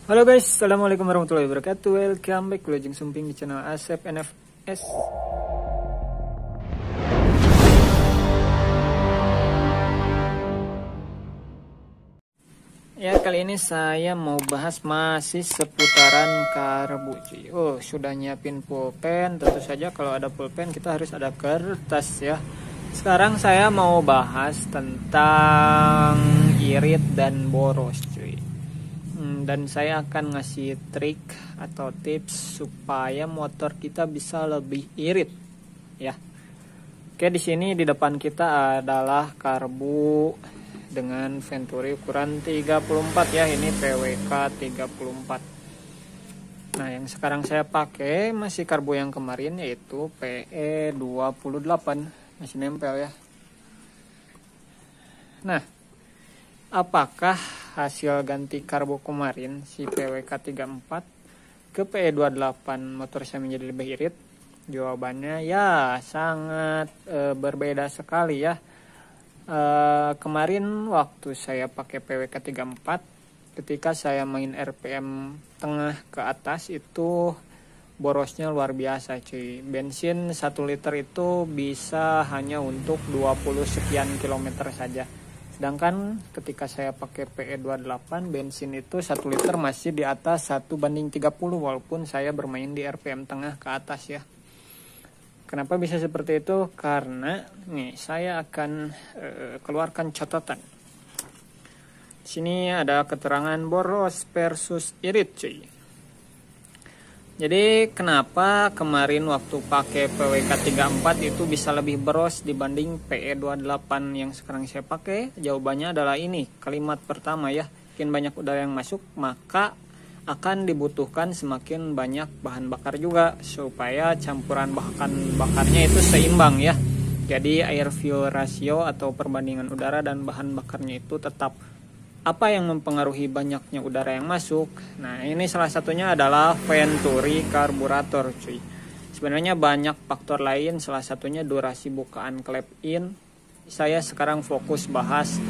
Halo guys, assalamualaikum warahmatullahi wabarakatuh. Welcome back to Lajeng Sumping di channel Asep NFS. Ya, kali ini saya mau bahas masih seputaran karbu cuy. Oh, sudah nyiapin pulpen. Tentu saja kalau ada pulpen kita harus ada kertas ya. Sekarang saya mau bahas tentang irit dan boros cuy. Dan saya akan ngasih trik atau tips supaya motor kita bisa lebih irit ya. Oke, di sini di depan kita adalah karbu dengan Venturi ukuran 34 ya. Ini PWK 34. Nah, yang sekarang saya pakai masih karbu yang kemarin, yaitu PE 28, masih nempel ya. Nah, apakah hasil ganti karbu kemarin si PWK 34 ke PE 28 motor saya menjadi lebih irit? Jawabannya ya sangat berbeda sekali ya. Kemarin waktu saya pakai PWK 34, ketika saya main RPM tengah ke atas itu borosnya luar biasa cuy. Bensin 1 liter itu bisa hanya untuk 20 sekian kilometer saja. Sedangkan ketika saya pakai PE28, bensin itu 1 liter masih di atas 1:30 walaupun saya bermain di RPM tengah ke atas ya. Kenapa bisa seperti itu? Karena nih saya akan keluarkan catatan. Di sini ada keterangan boros versus irit cuy. Jadi kenapa kemarin waktu pakai PWK 34 itu bisa lebih boros dibanding PE28 yang sekarang saya pakai? Jawabannya adalah ini, kalimat pertama ya. Makin banyak udara yang masuk, maka akan dibutuhkan semakin banyak bahan bakar juga supaya campuran bahan bakarnya itu seimbang ya. Jadi air fuel ratio atau perbandingan udara dan bahan bakarnya itu tetap. Apa yang mempengaruhi banyaknya udara yang masuk? Nah, ini salah satunya adalah Venturi karburator cuy. Sebenarnya banyak faktor lain, salah satunya durasi bukaan klep in. Saya sekarang fokus bahas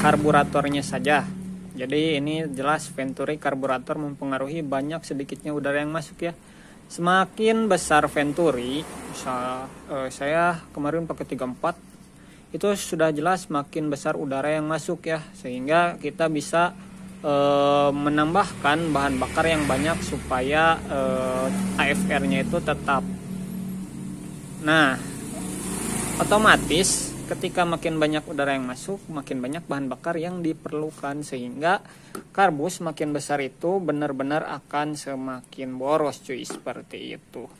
karburatornya saja. Jadi ini jelas Venturi karburator mempengaruhi banyak sedikitnya udara yang masuk ya. Semakin besar Venturi, misal saya kemarin pakai 34, itu sudah jelas makin besar udara yang masuk ya, sehingga kita bisa menambahkan bahan bakar yang banyak supaya AFR-nya itu tetap. Nah, otomatis ketika makin banyak udara yang masuk, makin banyak bahan bakar yang diperlukan, sehingga karbu semakin besar itu benar-benar akan semakin boros cuy, seperti itu.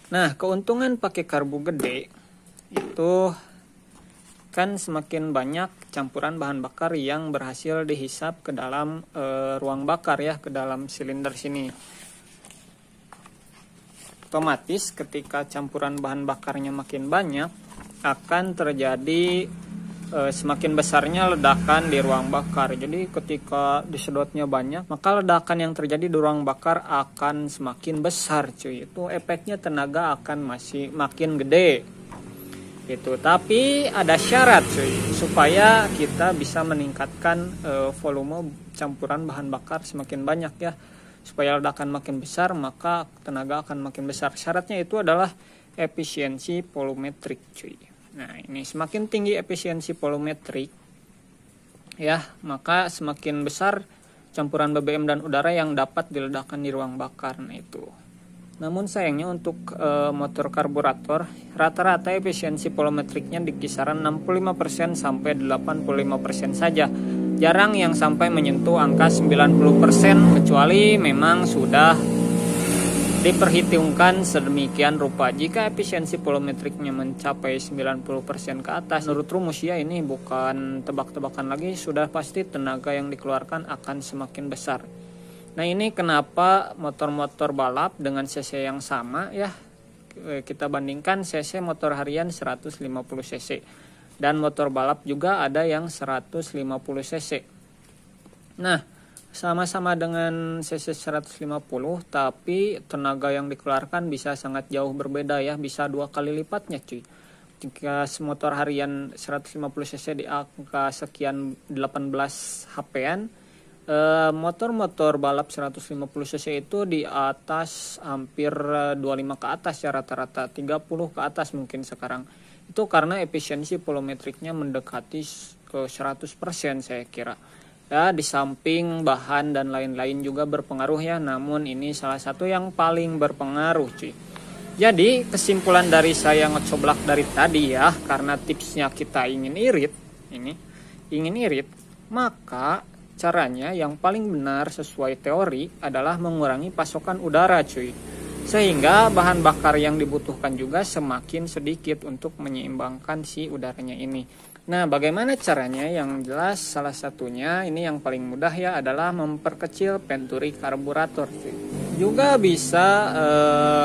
Nah, keuntungan pakai karbu gede itu kan semakin banyak campuran bahan bakar yang berhasil dihisap ke dalam ruang bakar ya, ke dalam silinder sini. Otomatis ketika campuran bahan bakarnya makin banyak, akan terjadi semakin besarnya ledakan di ruang bakar. Jadi ketika disedotnya banyak, maka ledakan yang terjadi di ruang bakar akan semakin besar cuy. Itu efeknya tenaga akan makin gede gitu. Tapi ada syarat cuy, supaya kita bisa meningkatkan volume campuran bahan bakar semakin banyak ya. Supaya ledakan makin besar, maka tenaga akan makin besar. Syaratnya itu adalah efisiensi volumetrik cuy. Nah, ini semakin tinggi efisiensi volumetrik ya, maka semakin besar campuran BBM dan udara yang dapat diledakkan di ruang bakar. Nah itu. Namun sayangnya untuk motor karburator, rata-rata efisiensi volumetriknya di kisaran 65% sampai 85% saja. Jarang yang sampai menyentuh angka 90%, kecuali memang sudah diperhitungkan sedemikian rupa. Jika efisiensi volumetriknya mencapai 90% ke atas, menurut rumus ya, ini bukan tebak-tebakan lagi, sudah pasti tenaga yang dikeluarkan akan semakin besar. Nah, ini kenapa motor-motor balap dengan cc yang sama ya, kita bandingkan cc motor harian 150 cc dan motor balap juga ada yang 150 cc. Nah, sama-sama dengan cc 150, tapi tenaga yang dikeluarkan bisa sangat jauh berbeda ya, bisa 2 kali lipatnya cuy. Jika motor harian 150 cc di angka sekian 18 HP-an, Motor-motor balap 150 cc itu di atas hampir 25 ke atas ya, rata-rata 30 ke atas mungkin sekarang. Itu karena efisiensi volumetriknya mendekati ke 100% saya kira. Ya, di samping bahan dan lain-lain juga berpengaruh ya, namun ini salah satu yang paling berpengaruh cuy. Jadi kesimpulan dari saya ngecoblak dari tadi ya, karena tipsnya kita ingin irit, maka caranya yang paling benar sesuai teori adalah mengurangi pasokan udara cuy. Sehingga bahan bakar yang dibutuhkan juga semakin sedikit untuk menyeimbangkan si udaranya ini. Nah, bagaimana caranya? Yang jelas salah satunya ini yang paling mudah ya adalah memperkecil venturi karburator cuy. Juga bisa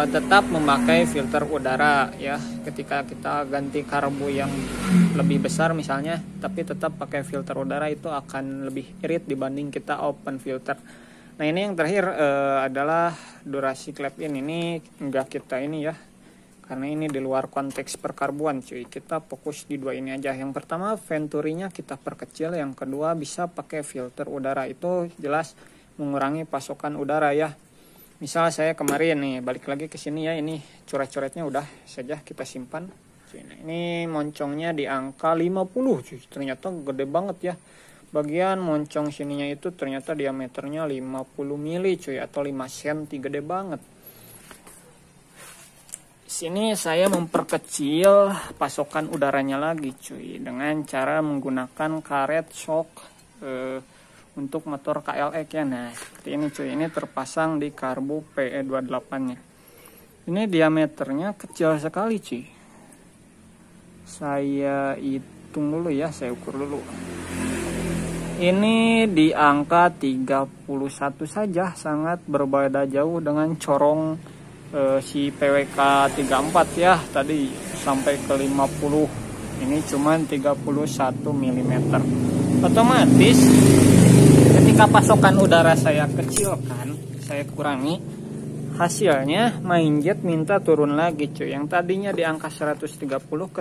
tetap memakai filter udara ya ketika kita ganti karbu yang lebih besar misalnya, tapi tetap pakai filter udara itu akan lebih irit dibanding kita open filter. Nah, ini yang terakhir adalah durasi clap in. Ini enggak kita ini ya, karena ini di luar konteks perkarbuan cuy. Kita fokus di dua ini aja. Yang pertama venturinya kita perkecil, yang kedua bisa pakai filter udara. Itu jelas mengurangi pasokan udara ya. Misal saya kemarin nih balik lagi ke sini ya, ini coret-coretnya udah saja kita simpan. Nah, ini moncongnya di angka 50 cuy. Ternyata gede banget ya. Bagian moncong sininya itu ternyata diameternya 50 mili cuy, atau 5 cm, gede banget. Sini saya memperkecil pasokan udaranya lagi cuy dengan cara menggunakan karet shock untuk motor KLX ya. Nah, seperti ini cuy. Ini terpasang di karbu PE28 nya. Ini diameternya kecil sekali cuy. Saya hitung dulu ya, saya ukur dulu. Ini di angka 31 saja, sangat berbeda jauh dengan corong si PWK 34 ya, tadi sampai ke 50. Ini cuman 31 mm. Otomatis ketika pasokan udara saya kecilkan, saya kurangi, hasilnya Mainjet minta turun lagi cuy. Yang tadinya di angka 130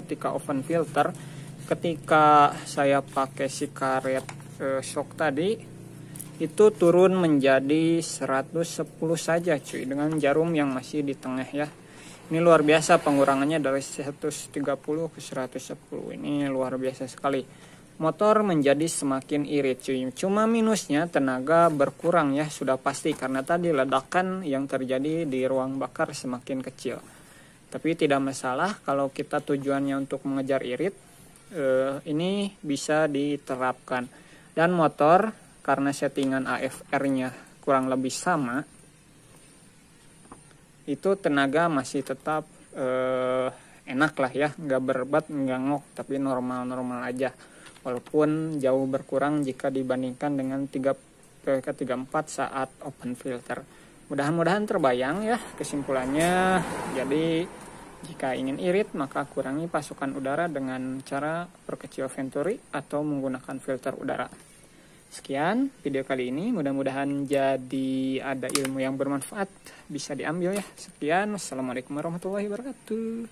ketika open filter, ketika saya pakai si karet shock tadi itu turun menjadi 110 saja cuy, dengan jarum yang masih di tengah ya. Ini luar biasa pengurangannya dari 130 ke 110. Ini luar biasa sekali. Motor menjadi semakin irit cuy. Cuma minusnya tenaga berkurang ya, sudah pasti, karena tadi ledakan yang terjadi di ruang bakar semakin kecil. Tapi tidak masalah kalau kita tujuannya untuk mengejar irit, ini bisa diterapkan. Dan motor karena settingan AFR-nya kurang lebih sama, itu tenaga masih tetap enak lah ya, nggak berat, nggak ngok, tapi normal-normal aja. Walaupun jauh berkurang jika dibandingkan dengan 34 saat open filter. Mudah-mudahan terbayang ya kesimpulannya. Jadi jika ingin irit maka kurangi pasokan udara dengan cara perkecil venturi atau menggunakan filter udara. Sekian video kali ini, mudah-mudahan jadi ada ilmu yang bermanfaat bisa diambil ya. Sekian, wassalamualaikum warahmatullahi wabarakatuh.